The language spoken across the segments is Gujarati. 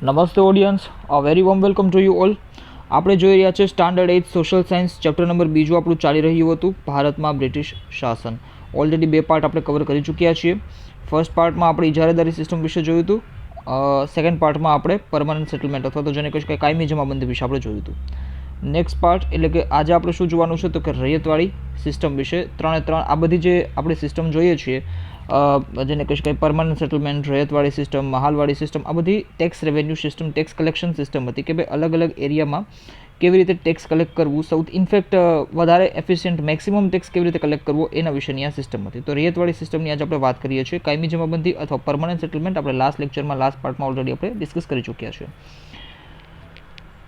નમસ્તે audience, very warm welcome to you all. આપણે જોઈ રહ્યા છે standard 8 social science chapter number બીજું આપણું ચાલી રહ્યું હતું, ભારતમાં બ્રિટિશ શાસન. ઓલરેડી 2 પાર્ટ આપણે કવર કરી ચૂક્યા છીએ. ફર્સ્ટ પાર્ટમાં આપણે ઇજારેદારી સિસ્ટમ વિશે જોયું હતું. સેકન્ડ પાર્ટમાં આપણે પરમનન્ટ સેટલમેન્ટ અથવા તો જેને કહે છે કાયમી જમાબંધી વિશે આપણે જોયું હતું. નેક્સ્ટ પાર્ટ એટલે કે આજે આપણે શું જોવાનું છે તો કે રૈયતવાળી સિસ્ટમ વિશે. 3 આ બધી જે આપણે સિસ્ટમ જોઈએ છીએ, જેને કહી શકાય પરમનન્ટ સેટલમેન્ટ, રૈયતવાળી સિસ્ટમ, મહાલવાળી સિસ્ટમ, આ બધી tax revenue system, tax collection system હતી કે ભાઈ અલગ અલગ એરિયામાં કેવી રીતે ટેક્સ કલેક્ટ કરવું, સૌથી ઇનફેક્ટ વધારે એફિશિયન્ટ મેક્સિમમ ટેક્સ કેવી રીતે કલેક્ટ કરવો એના વિશેની આ સિસ્ટમ હતી. તો રૈયતવાળી સિસ્ટમની આજે આપણે વાત કરીએ છીએ. કાયમી જમાબંધી અથવા પરમનન્ટ સેટલમેન્ટ આપણે લાસ્ટ લેક્ચરમાં, લાસ્ટ પાર્ટમાં ઓલરેડી આપણે ડિસ્કસ કરી ચૂક્યા છીએ.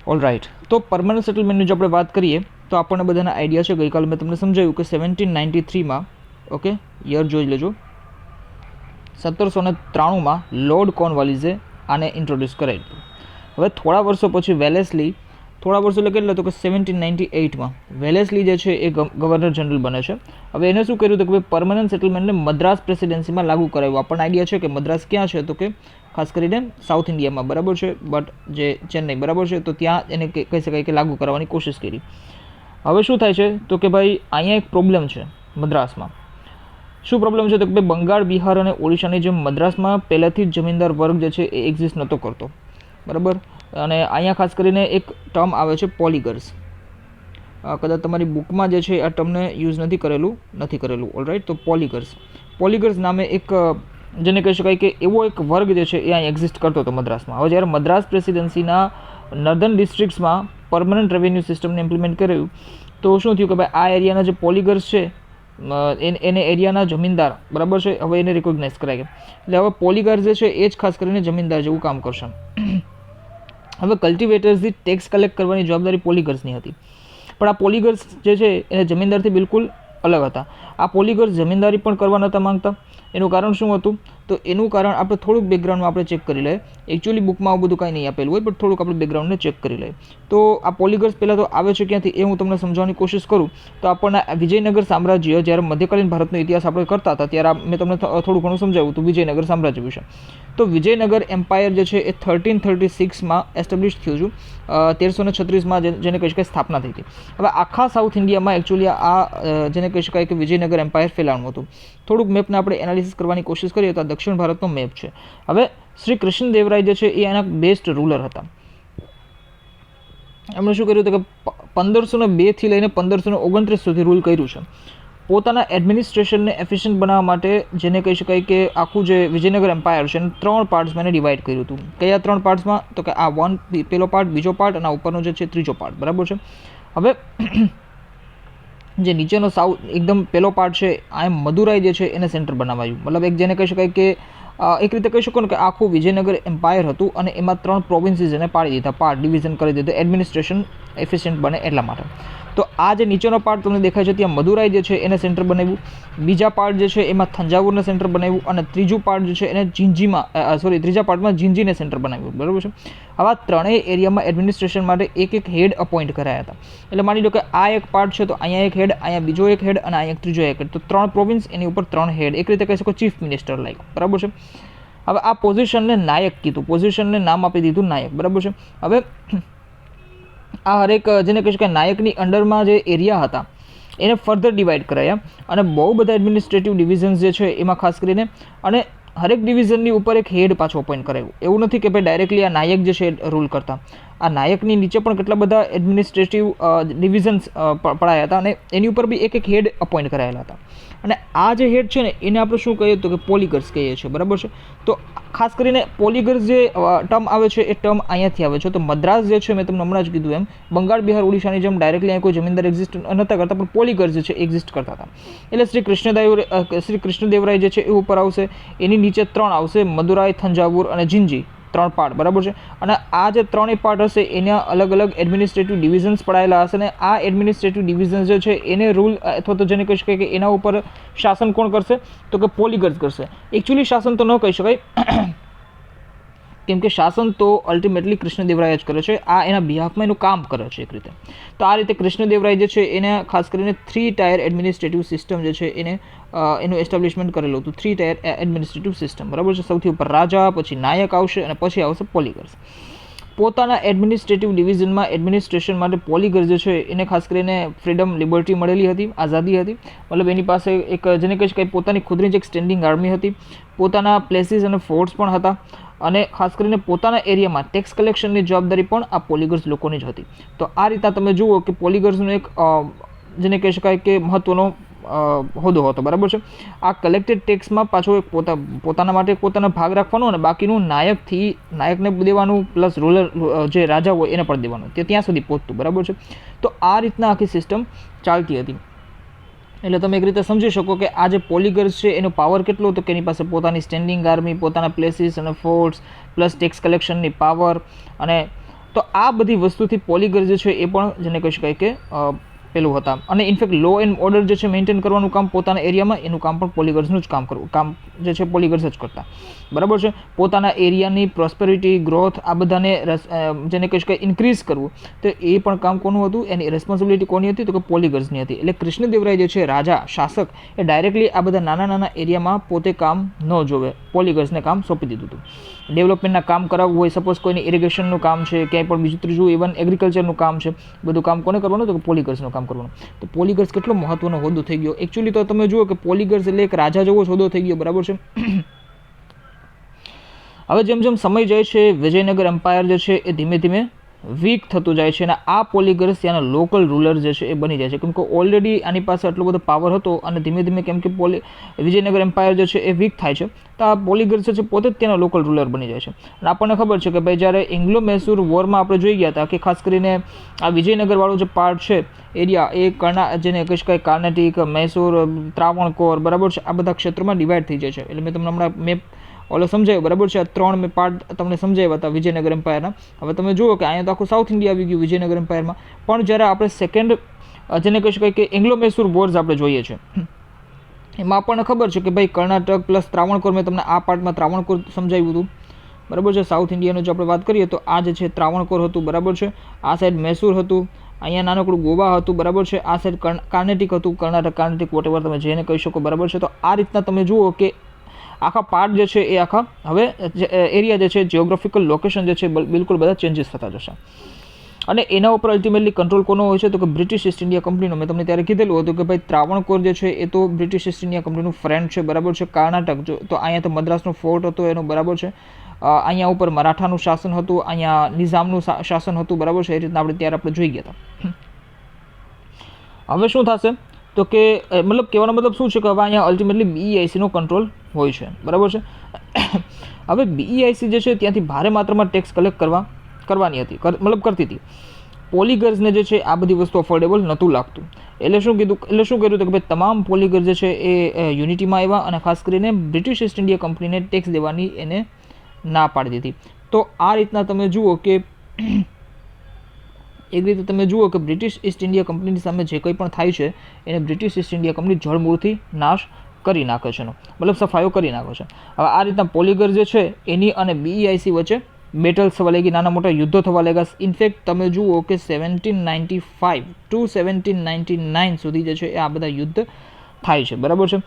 ઓલ રાઇટ, તો પરમનન્ટ સેટલમેન્ટની જો આપણે વાત કરીએ તો આપણને બધાના આઈડિયા છે. ગઈકાલે મેં તમને સમજાવ્યું કે 1793માં, ઓકે, યર જોઈ લેજો, 1793માં લોર્ડ કોર્નવાલિસે આને ઇન્ટ્રોડ્યુસ કરાવ્યું. હવે થોડા વર્ષો પછી વેલેસ્લી, થોડા વર્ષો એટલે કેટલા, તો કે 1798માં વેલેસ્લી જે છે એ ગવર્નર જનરલ બને છે. હવે એને શું કર્યું તો કે ભાઈ પરમનન્ટ સેટલમેન્ટને મદ્રાસ પ્રેસિડેન્સીમાં લાગુ કરાવ્યું. આપણને આઈડિયા છે કે મદ્રાસ ક્યાં છે તો કે ખાસ કરીને સાઉથ ઇન્ડિયામાં, બરાબર છે, બટ જે ચેન્નઈ, બરાબર છે, તો ત્યાં એને કહી શકાય કે લાગુ કરવાની કોશિશ કરી. હવે શું થાય છે તો કે ભાઈ અહીંયા એક પ્રોબ્લેમ છે મદ્રાસમાં. શું પ્રોબ્લેમ છે તો કે ભાઈ બંગાળ, બિહાર અને ઓડિશાની જેમ મદ્રાસમાં પહેલાંથી જ જમીનદાર વર્ગ જે છે એ એક્ઝિસ્ટ નહોતો કરતો, બરાબર. અને અહીંયા ખાસ કરીને એક ટર્મ આવે છે પોલિગર્સ. કદાચ તમારી બુકમાં જે છે આ ટર્મને યુઝ નથી કરેલું. ઓલરાઇટ, તો પોલિગર્સ નામે એક, જેને કહી શકાય કે એવો એક વર્ગ જે છે એ અહીં એક્ઝિસ્ટ કરતો હતો મદ્રાસમાં. હવે જ્યારે મદ્રાસ પ્રેસિડેન્સીના નર્ધન ડિસ્ટ્રિક્ટ્સમાં પરમનન્ટ રેવન્યુ સિસ્ટમને ઇમ્પ્લિમેન્ટ કર્યું તો શું થયું કે ભાઈ આ એરિયાના જે પોલિગર્સ છે એને એરિયાના જમીનદાર, બરાબર છે, હવે એને રિકોગ્નાઇઝ કરાય. એટલે હવે પોલિગર્સ જે છે એ જ ખાસ કરીને જમીનદાર જેવું કામ કરશે. હવે કલ્ટિવેટર્સથી ટેક્સ કલેક્ટ કરવાની જવાબદારી પોલિગર્સની હતી, પણ આ પોલિગર્સ જે છે એને જમીનદારથી બિલકુલ અલગ હતા. આ પોલિગર્સ જમીનદારી પણ કરવા નહોતા માંગતા. એનું કારણ શું હતું તો એનું કારણ આપણે થોડુંક બેકગ્રાઉન્ડમાં આપણે ચેક કરી લઈએ. એકચ્યુઅલી બુકમાં આવું બધું કાંઈ નહીં આપેલું હોય, પણ થોડુંક આપણે બેકગ્રાઉન્ડને ચેક કરી લઈએ. તો આ પોલિગર્સ પહેલાં તો આવે છે ક્યાંથી એ હું તમને સમજાવવાની કોશિશ કરું. તો આપણને વિજયનગર સામ્રાજ્ય, જ્યારે મધ્યકાલીન ભારતનો ઇતિહાસ આપણે કરતા હતા ત્યારે મેં તમને થોડું ઘણું સમજાવ્યું હતું વિજયનગર સામ્રાજ્ય વિશે. તો વિજયનગર એમ્પાયર જે છે એ 1336માં એસ્ટાબ્લિશ થયું છું. 1336માં જેને કહી શકાય સ્થાપના થઈ હતી. હવે આખા સાઉથ ઇન્ડિયામાં એકચ્યુઅલી આ જેને કહી શકાય કે વિજયનગર એમ્પાયર ફેલાણું હતું. થોડુંક મેપને આપણે એનાલિસિસ કરવાની કોશિશ કરીએ તો આ દક્ષિણ ભારતનો મેપ છે. હવે શ્રી કૃષ્ણદેવરાય જે છે એ એના બેસ્ટ રૂલર હતા. એમણે શું કર્યું હતું કે 1502 થી લઈને 1529 સુધી રૂલ કર્યું છે. પોતાના એડમિનિસ્ટ્રેશનને એફિશિયન્ટ બનાવવા માટે જેને કહી શકાય કે આખું જે વિજયનગર એમ્પાયર છે એને 3 પાર્ટ્સમાં એને ડિવાઈડ કર્યું હતું. કયા 3 પાર્ટ્સમાં તો કે આ પહેલો પાર્ટ, બીજો પાર્ટ અને આ ઉપરનો જે છે ત્રીજો પાર્ટ, બરાબર છે. હવે જે નીચેનો એકદમ પહેલો પાર્ટ છે આ મદુરાઈ જે છે એને સેન્ટર બનાવાયું. મતલબ એક જેને કહી શકાય કે એક રીતે કહી શકો ને કે આખું વિજયનગર એમ્પાયર હતું અને એમાં 3 પ્રોવિન્સીસ એને પાડી દીધા, પાર્ટ ડિવિઝન કરી દીધું, એડમિનિસ્ટ્રેશન એફિશિયન્ટ બને એટલા માટે. તો આ જે નીચેનો પાર્ટ તમને દેખાય છે ત્યાં મદુરાઈ જે છે એને સેન્ટર બનાવ્યું. બીજા પાર્ટ જે છે એમાં થંજાવુરને સેન્ટર બનાવ્યું અને ત્રીજું પાર્ટ જે છે એને ત્રીજા પાર્ટમાં જીંજીને સેન્ટર બનાવ્યું, બરાબર છે. આવા ત્રણેય એરિયામાં એડમિનિસ્ટ્રેશન માટે એક હેડ અપોઇન્ટ કરાયા હતા. એટલે માની લો કે આ એક પાર્ટ છે તો અહીંયા એક હેડ, અહીંયા બીજો એક હેડ અને અહીંયા ત્રીજો એક હેડ. તો 3 પ્રોવિન્સ, એની ઉપર 3 હેડ, એક રીતે કહી શકો ચીફ મિનિસ્ટર લાઈક, બરાબર છે. હવે આ પોઝિશનને નાયક કીધું, પોઝિશનને નામ આપી દીધું નાયક, બરાબર છે. હવે આ હરેક જેને કહી શકાય નાયકની અંડરમાં જે એરિયા હતા એને ફર્ધર ડિવાઈડ કરાયા અને બહુ બધા એડમિનિસ્ટ્રેટિવ ડિવિઝન્સ જે છે એમાં ખાસ કરીને, અને હરેક ડિવિઝનની ઉપર એક હેડ પાછો અપોઇન્ટ કરાવ્યું. એવું નથી કે ભાઈ ડાયરેક્ટલી આ નાયક જે છે રૂલ કરતા. આ નાયકની નીચે પણ કેટલા બધા એડમિનિસ્ટ્રેટિવ ડિવિઝન્સ પડાયા હતા અને એની ઉપર બી એક હેડ અપોઇન્ટ કરાયેલા હતા. અને આ જે હેડ છે ને એને આપણે શું કહીએ તો કે પોલિગર્સ કહીએ છીએ, બરાબર છે. તો ખાસ કરીને પોલિગર્સ જે ટર્મ આવે છે એ ટર્મ અહીંયાથી આવે છે. તો મદ્રાસ જે છે મેં તમને હમણાં જ કીધું એમ બંગાળ, બિહાર, ઓડિશાની જેમ ડાયરેક્ટલી અહીંયા કોઈ જમીનદાર એક્ઝિસ્ટ નહોતા કરતા, પણ પોલિગર્સ જે છે એક્ઝિસ્ટ કરતા હતા. એટલે શ્રી કૃષ્ણદેવરાય જે છે એ ઉપર આવશે, એની નીચે 3 આવશે, મદુરાઈ, થંજાવુર અને જીંજી, 3 પાર્ટ, બરાબર છે. અને આ જે 3 પાર્ટ હશે એના અલગ અલગ એડમિનિસ્ટ્રેટિવ ડિવિઝન્સ પડાયેલા હશે અને આ એડમિનિસ્ટ્રેટિવ ડિવિઝન્સ જે છે એને રૂલ અથવા તો જેને કહી શકાય કે એના ઉપર શાસન કોણ કરશે તો કે પોલિગર્સ કરશે. એકચ્યુઅલી શાસન તો ન કહી શકાય, કેમ કે શાસન તો અલ્ટિમેટલી કૃષ્ણદેવરાય જ કરે છે, આ એના બિહાફમાં એનું કામ કરે છે એક રીતે. તો આ રીતે કૃષ્ણદેવરાય જે છે એને ખાસ કરીને 3 ટાયર એડમિનિસ્ટ્રેટિવ સિસ્ટમ જે છે એને એનું એસ્ટાબ્લિશમેન્ટ કરેલું હતું. 3 ટાયર એડમિનિસ્ટ્રેટિવ સિસ્ટમ, બરાબર છે. સૌથી ઉપર રાજા, પછી નાયક આવશે અને પછી આવશે પોલીગર્સ. પોતાના એડમિનિસ્ટ્રેટિવ ડિવિઝનમાં એડમિનિસ્ટ્રેશન માટે પોલીગર જે છે એને ખાસ કરીને ફ્રીડમ, લિબર્ટી મળેલી હતી, આઝાદી હતી. મતલબ એની પાસે એક જેને કહી શકાય પોતાની ખુદની જ એક સ્ટેન્ડિંગ આર્મી હતી, પોતાના પ્લેસીસ અને ફોર્ટ્સ પણ હતા, અને ખાસ કરીને પોતાના એરિયામાં ટેક્સ કલેક્શનની જવાબદારી પણ આ પોલીગર્સ લોકોની જ હતી. તો આ રીતના તમે જુઓ કે પોલીગર્સનો એક જેને કહી શકાય કે મહત્ત્વનો હોદ્દો હતો, બરાબર છે. આ કલેક્ટેડ ટેક્સમાં પાછો એક પોતાના માટે પોતાનો ભાગ રાખવાનો અને બાકીનું નાયકને દેવાનું, પ્લસ રૂલર જે રાજા હોય એને પણ દેવાનું, તે ત્યાં સુધી પહોંચતું, બરાબર છે. તો આ રીતના આખી સિસ્ટમ ચાલતી હતી. એટલે તમે એક રીતે સમજી શકો કે આ જે પોલીગર્સ છે એનો પાવર કેટલો હતો, કે એની પાસે પોતાની સ્ટેન્ડિંગ આર્મી, પોતાના પ્લેસીસ અને ફોર્ટ્સ, પ્લસ ટેક્સ કલેક્શનની પાવર, અને તો આ બધી વસ્તુથી પોલીગર્સ જે છે એ પણ જેને કહી શકાય કે પેલું હતા. અને ઇનફેક્ટ લો એન્ડ ઓર્ડર જે છે મેન્ટેન કરવાનું કામ પોતાના એરિયામાં, એનું કામ પણ પોલીગર્સનું જ કામ જે છે પોલીગર્સ જ કરતા, બરાબર છે. પોતાના એરિયાની પ્રોસ્પેરિટી, ગ્રોથ, આ બધાને જેને કહી શકાય ઇન્ક્રીઝ કરવું, તો એ પણ કામ કોનું હતું, એની રિસ્પોન્સિબિલિટી કોની હતી, તો કે પોલીગર્સની હતી. એટલે કૃષ્ણદેવરાય જે છે રાજા, શાસક, એ ડાયરેક્ટલી આ બધા નાના નાના એરિયામાં પોતે કામ ન જોવે, પોલીગર્સને કામ સોંપી દીધું હતું. ડેવલપમેન્ટના કામ કરાવવું હોય, સપોઝ કોઈની ઇરિગેશનનું કામ છે, ક્યાંય પણ બીજું ત્રીજું ઇવન એગ્રીકલ્ચરનું કામ છે, બધું કામ કોને કરવાનું, તો કે પોલીગર્સનું કામ કરવાનું. તો પોલીગર્સ કેટલો મહત્વનો હોદ્દો થઈ ગયો. એકચ્યુઅલી તો તમે જુઓ કે પોલીગર્સ એટલે એક રાજા જેવો જ હોદ્દો થઈ ગયો, બરાબર છે. હવે જેમ જેમ સમય જાય છે વિજયનગર એમ્પાયર જે છે એ ધીમે ધીમે વીક થતું જાય છે, અને આ પોલીગર્સ ત્યાંના લોકલ રૂલર જે છે એ બની જાય છે, કેમ કે ઓલરેડી આની પાસે આટલો બધો પાવર હતો, અને ધીમે ધીમે કેમ કે વિજયનગર એમ્પાયર જે છે એ વીક થાય છે, તો આ પોલીગર્સ જે છે પોતે જ ત્યાંના લોકલ રૂલર બની જાય છે. અને આપણને ખબર છે કે ભાઈ જ્યારે એંગ્લો મૈસૂર વોરમાં આપણે જોઈ ગયા હતા કે ખાસ કરીને આ વિજયનગરવાળો જે પાર્ટ છે એરિયા, એ જેને કહી શકાય કર્ણાટિક, મૈસૂર, ત્રાવણકોર, બરાબર છે, આ બધા ક્ષેત્રોમાં ડિવાઈડ થઈ જાય છે. એટલે મેં તમને હમણાં મેપ સમજાયું, બરાબર છે. આ 3 મેં પાર્ટ તમને સમજાવ્યા હતા વિજયનગર એમ્પાયરના. હવે તમે જુઓ કે અહીંયા તો આખું સાઉથ ઇન્ડિયા આવી ગયું વિજયનગર એમ્પાયરમાં, પણ જ્યારે આપણે સેકન્ડ જેને કહી શકાય કે એંગ્લો મૈસૂર વોર્સ આપણે જોઈએ છે, એમાં આપણને ખબર છે કે ભાઈ કર્ણાટક પ્લસ ત્રાવણકોર, મેં તમને આ પાર્ટમાં ત્રાવણકોર સમજાવ્યું હતું, બરાબર છે. સાઉથ ઇન્ડિયાનો જો આપણે વાત કરીએ તો આ જે છે ત્રાવણકોર હતું, બરાબર છે. આ સાઈડ મૈસૂર હતું, અહીંયા નાનકડું ગોવા હતું, બરાબર છે. આ સાઈડ કર્ણાટિક હતું, કર્ણાટિક વોટેવર તમે જેને કહી શકો, બરાબર છે. તો આ રીતના તમે જુઓ કે આખા પાર્ટ જે છે એ આખા હવે એરિયા જે છે, જિયોગ્રાફિકલ લોકેશન જે છે બિલકુલ બધા ચેન્જીસ થતા જશે. અને એના ઉપર અલ્ટિમેટલી કંટ્રોલ કોનો હોય છે, તો કે બ્રિટિશ ઈસ્ટ ઇન્ડિયા કંપનીનો. મેં તમને ત્યારે કીધેલું હતું કે ભાઈ ત્રાવણકોર જે છે એ તો બ્રિટિશ ઈસ્ટ ઇન્ડિયા કંપનીનું ફ્રેન્ડ છે, બરાબર છે. કર્ણાટક તો અહીંયા તો મદ્રાસનો ફોર્ટ હતો એનો, બરાબર છે. અહીંયા ઉપર મરાઠાનું શાસન હતું, અહીંયા નિઝામનું શાસન હતું, બરાબર છે. એ રીતના આપણે જોઈ ગયા હતા. હવે શું થશે, તો કે મતલબ કહેવાનો મતલબ શું છે કે હવે અહીંયા અલ્ટિમેટલી BEICનો કંટ્રોલ હોય છે, બરાબર છે. હવે BEIC જે છે ત્યાંથી ભારે માત્રામાં ટેક્સ કલેક્ટ કરવાની હતી, મતલબ કરતી હતી. પોલીગર્સને જે છે આ બધી વસ્તુ અફોર્ડેબલ નહોતું લાગતું, એટલે શું કર્યું તો કે ભાઈ તમામ પોલીગર્સ જે છે એ યુનિટીમાં આવ્યા, અને ખાસ કરીને બ્રિટિશ ઈસ્ટ ઇન્ડિયા કંપનીને ટેક્સ દેવાની એને ના પાડી દીધી. તો આ રીતના તમે જુઓ કે એક રીતે તમે જુઓ કે બ્રિટિશ ઈસ્ટ ઇન્ડિયા કંપનીની સામે જે કંઈ પણ થાય છે એને બ્રિટિશ ઈસ્ટ ઇન્ડિયા કંપની જળમૂળથી નાશ કરી નાખે છે, મતલબ સફાયો કરી નાખે છે. હવે આ રીતના પોલીગર જે છે એની અને BEIC વચ્ચે બેટલ્સ થવા લાગી, નાના મોટા યુદ્ધો થવા લાગ્યા. ઇનફેક્ટ તમે જુઓ કે 1795 to 1799 સુધી જે છે એ આ બધા યુદ્ધ થાય છે, બરાબર છે.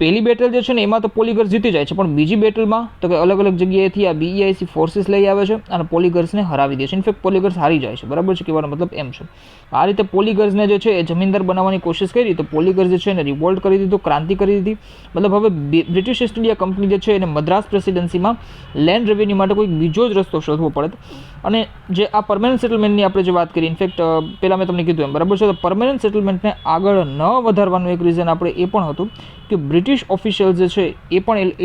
પહેલી બેટલ જે છે ને એમાં તો પોલીગર્સ જીતી જાય છે, પણ બીજી બેટલમાં તો કે અલગ અલગ જગ્યાએથી આ BEIC ફોર્સિસ લઈ આવે છે અને પોલીગર્સને હરાવી દે છે. ઇનફેક્ટ પોલીગર્સ હારી જાય છે, બરાબર છે. કહેવાનો મતલબ એમ છે. આ રીતે પોલીગર્સને જે છે એ જમીનદાર બનાવવાની કોશિશ કરી, તો પોલીગર્સ જે છે એને રિવોલ્ટ કરી દીધું, ક્રાંતિ કરી દીધી. મતલબ હવે બ્રિટિશ ઈસ્ટ ઇન્ડિયા કંપની જે છે એને મદ્રાસ પ્રેસિડેન્સીમાં લેન્ડ રેવન્યુ માટે કોઈ બીજો જ રસ્તો શોધવો પડે. અને જે આ પરમેનન્ટ સેટલમેન્ટની આપણે જે વાત કરી, ઇનફેક્ટ પહેલાં મેં તમને કીધું એમ, બરાબર છે. તો પરમેનન્ટ સેટલમેન્ટને આગળ ન વધારવાનું એક રીઝન આપણે એ પણ હતું કે બ્રિટિશ ઓફિશિયલ્સ જે છે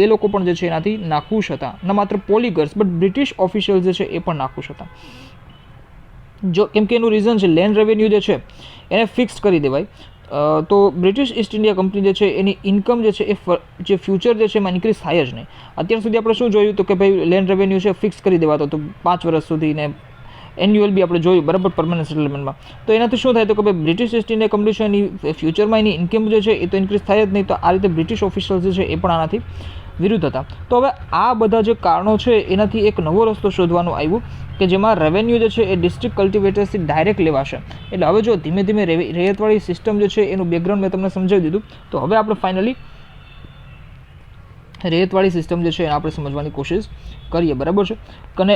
એ લોકો પણ જે છે એનાથી નાખુશ હતા. ન માત્ર પોલીગર્સ બટ બ્રિટિશ ઓફિશિયલ્સ જે છે એ પણ નાખુશ હતા. જો કેમ કે એનું રીઝન છે લેન્ડ રેવન્યુ જે છે એને ફિક્સ કરી દેવાય, તો બ્રિટિશ ઈસ્ટ ઇન્ડિયા કંપની જે છે એની ઇન્કમ જે છે એ જે ફ્યુચર જે છે એમાં ઇન્ક્રીઝ થાય જ નહીં. અત્યાર સુધી આપણે શું જોયું તો કે ભાઈ લેન્ડ રેવન્યુ છે ફિક્સ કરી દેવાતો તો 5 વર્ષ સુધી, ને એન્યુઅલ બી આપણે જોયું, બરાબર, પરમનન્ટ સેટલમેન્ટમાં. તો એનાથી શું થાય તો કે ભાઈ બ્રિટિશ ઈસ્ટ ઇન્ડિયા કંપની છે એની ફ્યુચરમાં એની ઇન્કમ જે છે એ તો ઇન્ક્રીઝ થાય જ નહીં. તો આ રીતે બ્રિટિશ ઓફિશિયલ્સ જે છે એ પણ આનાથી વિરુદ્ધ હતા. તો હવે આ બધા જે કારણો છે એનાથી એક નવો રસ્તો શોધવાનું આવ્યું કે જેમાં રેવન્યુ જે છે એ ડિસ્ટ્રિક્ટ કલ્ટિવેટર્સથી ડાયરેક્ટ લેવાશે. એટલે હવે જો ધીમે ધીમે રૈયતવાળી સિસ્ટમ જે છે એનું બેકગ્રાઉન્ડ મેં તમને સમજાવી દીધું. તો હવે આપણે ફાઇનલી રૈયતવાળી સિસ્ટમ જે છે એને આપણે સમજવાની કોશિશ કરીએ, બરાબર છે. અને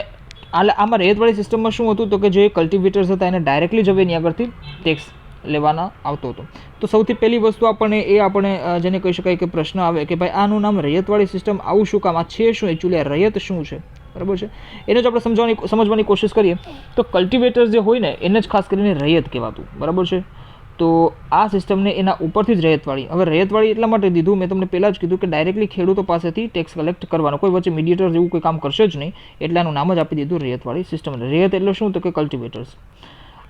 આમાં રૈયતવાળી સિસ્ટમમાં શું હતું તો કે જે કલ્ટિવેટર્સ હતા એને ડાયરેક્ટલી જ હવે એની આગળથી ટેક્સ લેવાના આવતો હતો. તો સૌથી પહેલી વસ્તુ આપણે જેને કહી શકાય કે પ્રશ્ન આવે કે ભાઈ આનું નામ રૈયતવાળી સિસ્ટમ આવું શું કામ, આ છે શું એકચ્યુઅલી, આ રૈયત શું છે, બરાબર છે. એને જો આપણે સમજવાની કોશિશ કરીએ તો કલ્ટિવેટર્સ જે હોય ને એને જ ખાસ કરીને રૈયત કહેવાતું, બરાબર છે. તો આ સિસ્ટમને એના ઉપરથી જ રૈયતવાળી. હવે રૈયતવાળી એટલા માટે દીધું, મેં તમને પહેલાં જ કીધું કે ડાયરેક્ટલી ખેડૂતો પાસેથી ટેક્સ કલેક્ટ કરવાનો, કોઈ વચ્ચે મીડિયેટર જેવું કોઈ કામ કરશે જ નહીં, એટલે આનું નામ જ આપી દીધું રૈયતવાળી સિસ્ટમ. રૈયત એટલે શું તો કે કલ્ટિવેટર્સ.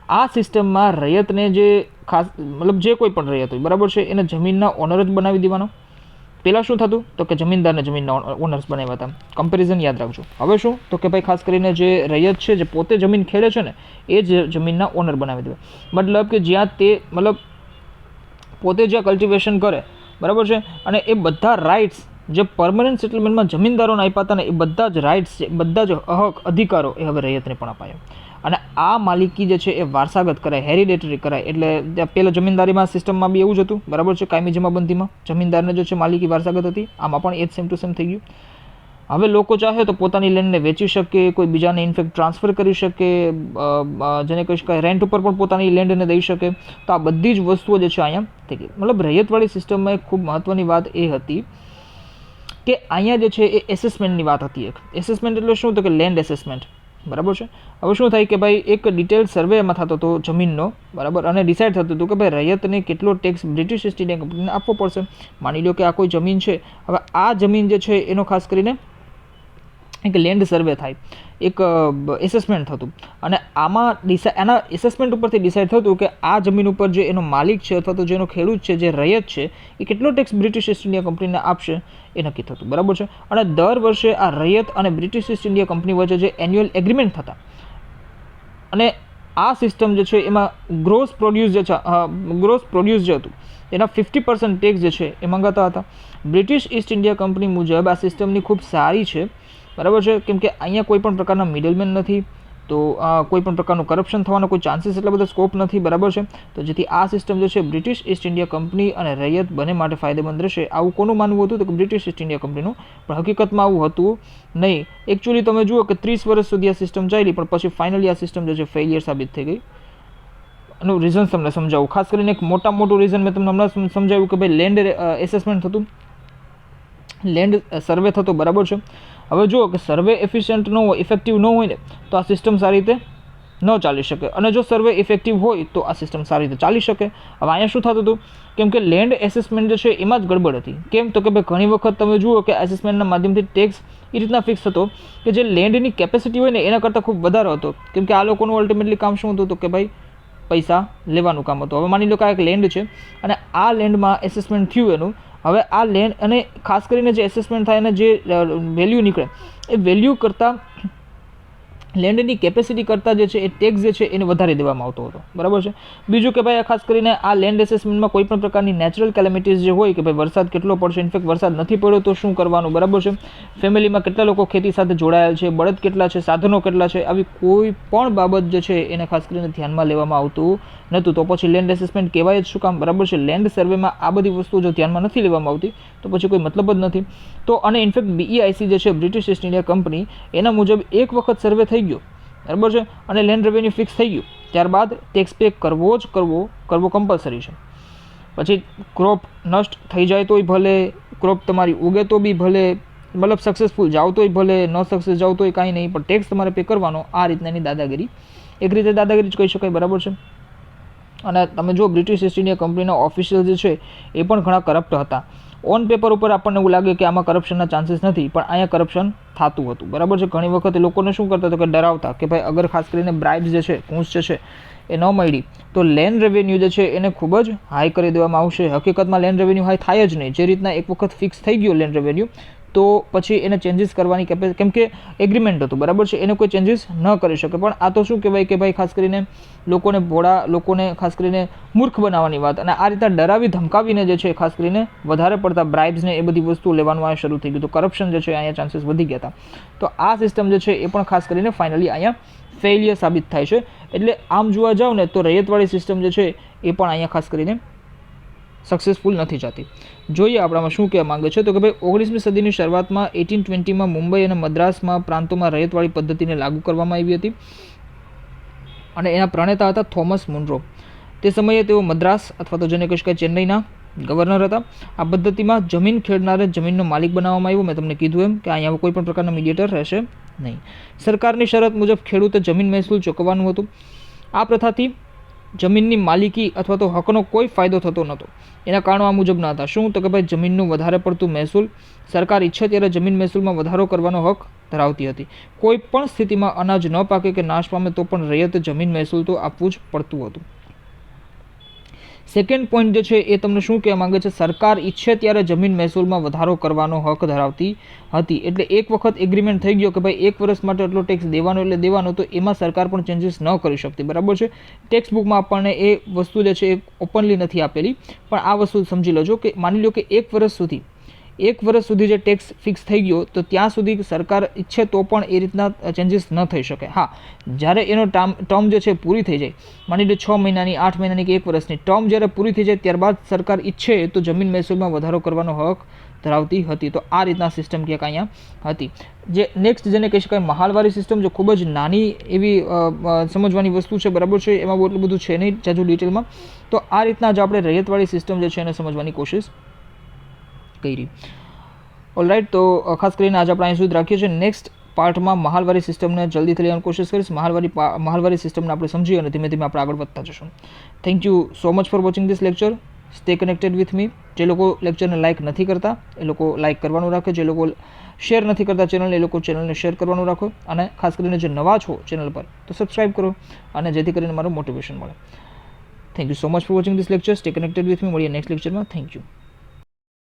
આ સિસ્ટમમાં રૈયતને જે ખાસ મતલબ જે કોઈ પણ રૈયત હોય, બરાબર છે, એને જમીનના ઓનર જ બનાવી દેવાનો. પહેલાં શું થતું તો કે જમીનદારને જમીનના ઓનર્સ બનાવ્યા હતા. કમ્પેરિઝન યાદ રાખજો. હવે શું તો કે ભાઈ ખાસ કરીને જે રૈયત છે જે પોતે જમીન ખેડે છે ને એ જ જમીનના ઓનર બનાવી દેવા. મતલબ કે જ્યાં તે પોતે જ્યાં કલ્ટિવેશન કરે, બરાબર છે, અને એ બધા રાઇટ્સ જે પરમનન્ટ સેટલમેન્ટમાં જમીનદારોને આપ્યા હતા ને એ બધા જ રાઇટ્સ છે, બધા જ હક અધિકારો એ હવે રૈયતને પણ અપાયા. અને આ માલિકી જે છે એ વારસાગત કરાય, હેરિડેટરી કરાય. એટલે પહેલાં જમીનદારીમાં સિસ્ટમમાં બી એવું જ હતું, બરાબર છે. કાયમી જમાબંધીમાં જમીનદારને જે છે માલિકી વારસાગત હતી, આમાં પણ એ જ સેમ ટુ સેમ થઈ ગયું. હવે લોકો ચાહે તો પોતાની લેન્ડને વેચી શકે, કોઈ બીજાને ઇનફેક્ટ ટ્રાન્સફર કરી શકે, જેને કહી શકાય રેન્ટ ઉપર પણ પોતાની લેન્ડને દઈ શકે. તો આ બધી જ વસ્તુઓ જે છે અહીંયા થઈ ગઈ. મતલબ રૈયતવાળી સિસ્ટમમાં એક ખૂબ મહત્ત્વની વાત એ હતી કે અહીંયા જે છે એ એસેસમેન્ટની વાત હતી. એક એસેસમેન્ટ એટલે શું તો કે લેન્ડ એસેસમેન્ટ, બરાબર છે. હવે શું થાય કે ભાઈ એક ડિટેલ્ડ સર્વે એમાં થતો હતો જમીનનો, બરાબર, અને ડિસાઇડ થતું હતું કે ભાઈ રૈયતને કેટલો ટેક્સ બ્રિટિશ ઇસ્ટ ઇન્ડિયા કંપનીને આપવો પડશે. માની લો કે આ કોઈ જમીન છે, હવે આ જમીન જે છે એનો ખાસ કરીને એક લેન્ડ સર્વે થાય, એક એસેસમેન્ટ થતું, અને આમાં એના એસેસમેન્ટ ઉપરથી ડિસાઇડ થતું કે આ જમીન ઉપર જે એનો માલિક છે અથવા તો જેનો ખેડૂત છે, જે રૈયત છે, એ કેટલો ટેક્સ બ્રિટિશ ઇસ્ટ ઇન્ડિયા કંપનીને આપશે એ નક્કી થતું, બરાબર છે. અને દર વર્ષે આ રૈયત અને બ્રિટિશ ઇસ્ટ ઇન્ડિયા કંપની વચ્ચે જે એન્યુઅલ એગ્રીમેન્ટ થતા, અને આ સિસ્ટમ જે છે એમાં ગ્રોસ પ્રોડ્યુસ જે હતું એના 50% ટેક્સ જે છે એ મંગાતા હતા. બ્રિટિશ ઇસ્ટ ઇન્ડિયા કંપની મુજબ આ સિસ્ટમની ખૂબ સારી છે, બરાબર છે, કેમ કે અહીંયા કોઈ પણ પ્રકારના મિડલમેન નથી, તો કોઈ પણ પ્રકારનું કરપ્શન થવાનો કોઈ ચાન્સીસ એટલા બધા સ્કોપ નથી, બરાબર છે. તો જેથી આ સિસ્ટમ જે છે બ્રિટિશ ઇસ્ટ ઇન્ડિયા કંપની અને રૈયત બંને માટે ફાયદેમંદ રહેશે. આવું કોનું માનવું હતું તો કે બ્રિટિશ ઇસ્ટ ઇન્ડિયા કંપનીનું, પણ હકીકતમાં આવું હતું નહીં. એકચ્યુઅલી તમે જુઓ કે 30 વર્ષ સુધી આ સિસ્ટમ ચાલી, પણ પછી ફાઇનલી આ સિસ્ટમ જે છે ફેલિયર સાબિત થઈ ગઈ. એનું રીઝન તમને સમજાવું. ખાસ કરીને એક મોટું રીઝન મેં તમને હમણાં સમજાવ્યું કે ભાઈ લેન્ડ એસેસમેન્ટ થતું, લેન્ડ સર્વે થતો, બરાબર છે. હવે જુઓ કે સર્વે એફિશિયન્ટ ન હોય, ઇફેક્ટિવ ન હોય ને તો આ સિસ્ટમ સારી રીતે ન ચાલી શકે, અને જો સર્વે ઇફેક્ટિવ હોય તો આ સિસ્ટમ સારી રીતે ચાલી શકે. હવે અહીંયા શું થતું હતું, કેમ કે લેન્ડ એસેસમેન્ટ જે છે એમાં જ ગડબડ હતી. કેમ તો કે ભાઈ ઘણી વખત તમે જુઓ કે એસેસમેન્ટના માધ્યમથી ટેક્સ એ રીતના ફિક્સ થતો કે જે લેન્ડની કેપેસિટી હોય ને એના કરતાં ખૂબ વધારે હતો. કેમ કે આ લોકોનું અલ્ટિમેટલી કામ શું હતું તો કે ભાઈ પૈસા લેવાનું કામ હતું. હવે માની લો કે આ એક લેન્ડ છે અને આ લેન્ડમાં એસેસમેન્ટ થયું એનું, હવે આ લેન્ડ અને ખાસ કરીને જે એસેસમેન્ટ થાય અને જે વેલ્યુ નીકળે એ વેલ્યુ કરતાં લેન્ડની કેપેસિટી કરતાં જે છે એ ટેક્સ જે છે એને વધારે દેવામાં આવતો હતો, બરાબર છે. બીજું કે ભાઈ ખાસ કરીને આ લેન્ડ એસેસમેન્ટમાં કોઈ પણ પ્રકારની નેચરલ કેલેમિટીઝ જે હોય કે ભાઈ વરસાદ કેટલો પડશે, ઇનફેક્ટ વરસાદ નથી પડ્યો તો શું કરવાનું, બરાબર છે. ફેમિલીમાં કેટલા લોકો ખેતી સાથે જોડાયેલ છે, બળદ કેટલા છે, સાધનો કેટલા છે, આવી કોઈ પણ બાબત જે છે એને ખાસ કરીને ધ્યાનમાં લેવામાં આવતું નહોતું. તો પછી લેન્ડ એસેસમેન્ટ કહેવાય જ શું કામ, બરાબર છે. લેન્ડ સર્વેમાં આ બધી વસ્તુઓ જો ધ્યાનમાં નથી લેવામાં આવતી તો પછી કોઈ મતલબ જ નથી. તો અને ઇનફેક્ટ BEIC જે છે બ્રિટિશ ઇસ્ટ ઇન્ડિયા કંપની, એના મુજબ એક વખત સર્વે થઈ ગયો, બરાબર છે, અને લેન્ડ રેવન્યુ ફિક્સ થઈ ગયું, ત્યારબાદ ટેક્સ પે કરવો કમ્પલસરી છે. પછી ક્રોપ નષ્ટ થઈ જાય તોય ભલે, ક્રોપ તમારી ઉગે તો બી ભલે, મતલબ સક્સેસફુલ જાઓ તોય ભલે, ન સક્સેસ જાઓ તોય કાંઈ નહીં, પણ ટેક્સ તમારે પે કરવાનો. આ રીતના એની દાદાગીરી, એક રીતે દાદાગીરી જ કહી શકાય, બરાબર છે. અને તમે જો બ્રિટિશ ઇસ્ટ ઇન્ડિયા કંપનીના ઓફિશિયલ જે છે એ પણ ઘણા કરપ્ટ હતા. ઓન પેપર ઉપર આપણને એવું લાગે કે આમાં કરપ્શનના ચાન્સીસ નથી, પણ અહીંયા કરપ્શન થતું હતું, બરાબર છે. ઘણી વખત લોકોને શું કરતા હતા કે ડરાવતા કે ભાઈ અગર ખાસ કરીને બ્રાઇબ્સ જે છે, ઘૂસ જે છે એ ન મળી તો લેન્ડ રેવન્યુ જે છે એને ખૂબ જ હાઈ કરી દેવામાં આવશે. હકીકતમાં લેન્ડ રેવન્યુ હાઈ થાય જ નહીં. જે રીતના એક વખત ફિક્સ થઈ ગયો લેન્ડ રેવન્યુ તો પછી એને ચેન્જીસ કરવાની કેમ કે એગ્રીમેન્ટ હતું, બરાબર છે, એને કોઈ ચેન્જીસ ન કરી શકે. પણ આ તો શું કહેવાય કે ભાઈ ખાસ કરીને લોકોને લોકોને ખાસ કરીને મૂર્ખ બનાવવાની વાત, અને આ રીતે ડરાવી ધમકાવીને જે છે ખાસ કરીને વધારે પડતા બ્રાઇબ્સને એ બધી વસ્તુઓ લેવાનું આ શરૂ થઈ ગયું. તો કરપ્શન જે છે અહીંયા ચાન્સીસ વધી ગયા હતા. તો આ સિસ્ટમ જે છે એ પણ ખાસ કરીને ફાઇનલી અહીંયા ફેલિયર સાબિત થાય છે. એટલે આમ જોવા જાવ ને તો રૈયતવાળી સિસ્ટમ જે છે એ પણ અહીંયા ખાસ કરીને સક્સેસફુલ નથી જતી. જોઈએ આપણામાં શું કહેવા માંગે છે. તો કે ભાઈ 19મી સદીની શરૂઆતમાં 1820માં મુંબઈ અને મદ્રાસમાં પ્રાંતોમાં રૈયતવાળી પદ્ધતિને લાગુ કરવામાં આવી હતી અને એના પ્રણેતા હતા થોમસ મુનરો. તે સમયે તેઓ મદ્રાસ અથવા તો જેને કહી શકાય ચેન્નઈના ગવર્નર હતા. આ પદ્ધતિમાં જમીન ખેડનારે જમીનનો માલિક બનાવવામાં આવ્યો. મેં તમને કીધું એમ કે અહીંયા કોઈ પણ પ્રકારના મીડિયેટર રહેશે નહીં. સરકારની શરત મુજબ ખેડૂતે જમીન મહેસૂલ ચૂકવવાનું હતું. આ પ્રથાથી જમીનની માલિકી અથવા તો હકનો કોઈ ફાયદો થતો નહોતો. એના કારણો આ મુજબના હતા. શું? તો કે ભાઈ જમીનનું વધારે પડતું મહેસૂલ, સરકાર ઈચ્છે ત્યારે જમીન મહેસૂલમાં વધારો કરવાનો હક ધરાવતી હતી. કોઈ પણ સ્થિતિમાં અનાજ ન પાકે કે નાશ પામે તો પણ રૈયતે જમીન મહેસૂલ તો આપવું જ પડતું હતું. સેકન્ડ પોઈન્ટ જે છે એ તમને શું કહેવા માંગે છે, સરકાર ઈચ્છે ત્યારે જમીન મહેસૂલમાં વધારો કરવાનો હક ધરાવતી હતી. એટલે એક વખત એગ્રીમેન્ટ થઈ ગયો કે ભાઈ 1 વર્ષ માટે એટલો ટેક્સ દેવાનો એટલે દેવાનો, તો એમાં સરકાર પણ ચેન્જીસ ન કરી શકતી, બરાબર છે. ટેક્સ બુકમાં આપણને એ વસ્તુ જે છે એ ઓપનલી નથી આપેલી, પણ આ વસ્તુ સમજી લેજો કે માની લો કે 1 વર્ષ સુધી જે ટેક્સ ફિક્સ થઈ ગયો તો ત્યાં સુધી સરકાર ઈચ્છે તો પણ એ રીતના ચેન્જીસ ન થઈ શકે. હા, જ્યારે એનો ટર્મ જે છે પૂરી થઈ જાય, માની લો 6 મહિનાની, 8 મહિનાની કે 1 વર્ષની ટર્મ જ્યારે પૂરી થઈ જાય ત્યારબાદ સરકાર ઈચ્છે તો જમીન મહેસૂલમાં વધારો કરવાનો હક ધરાવતી હતી. તો આ રીતના સિસ્ટમ ક્યાંક અહીંયા હતી. જે નેક્સ્ટ જેને કહી શકાય મહાલવારી સિસ્ટમ, જો ખૂબ જ નાની એવી સમજવાની વસ્તુ છે, બરાબર છે, એમાં એટલું બધું છે નહીં જાજુ ડિટેલમાં. તો આ રીતના જ આપણે રૈયતવાળી સિસ્ટમ જે છે એને સમજવાની કોશિશ કરી. ઓલરાઈટ, તો ખાસ કરીને આજે આપણે અહીં સુધી રાખીએ છીએ. નેક્સ્ટ પાર્ટમાં મહાલવારી સિસ્ટમને જલ્દીથી લેવાની કોશિશ કરીશ. મહાલવારી સિસ્ટમને આપણે સમજીએ અને ધીમે ધીમે આપણે આગળ વધતા જશું. Thank you so much for watching this lecture. Stay connected with me. જે લોકો લેક્ચરને લાઇક નથી કરતા એ લોકો લાઇક કરવાનું રાખે, જે લોકો શેર નથી કરતા ચેનલને એ લોકો ચેનલને શેર કરવાનું રાખો, અને ખાસ કરીને જે નવા છો ચેનલ પર તો સબસ્ક્રાઇબ કરો, અને જેથી કરીને મારું મોટિવેશન મળે. Thank you so much for watching this lecture. Stay connected with me. મળીએ નેક્સ્ટ લેક્ચરમાં. Thank you.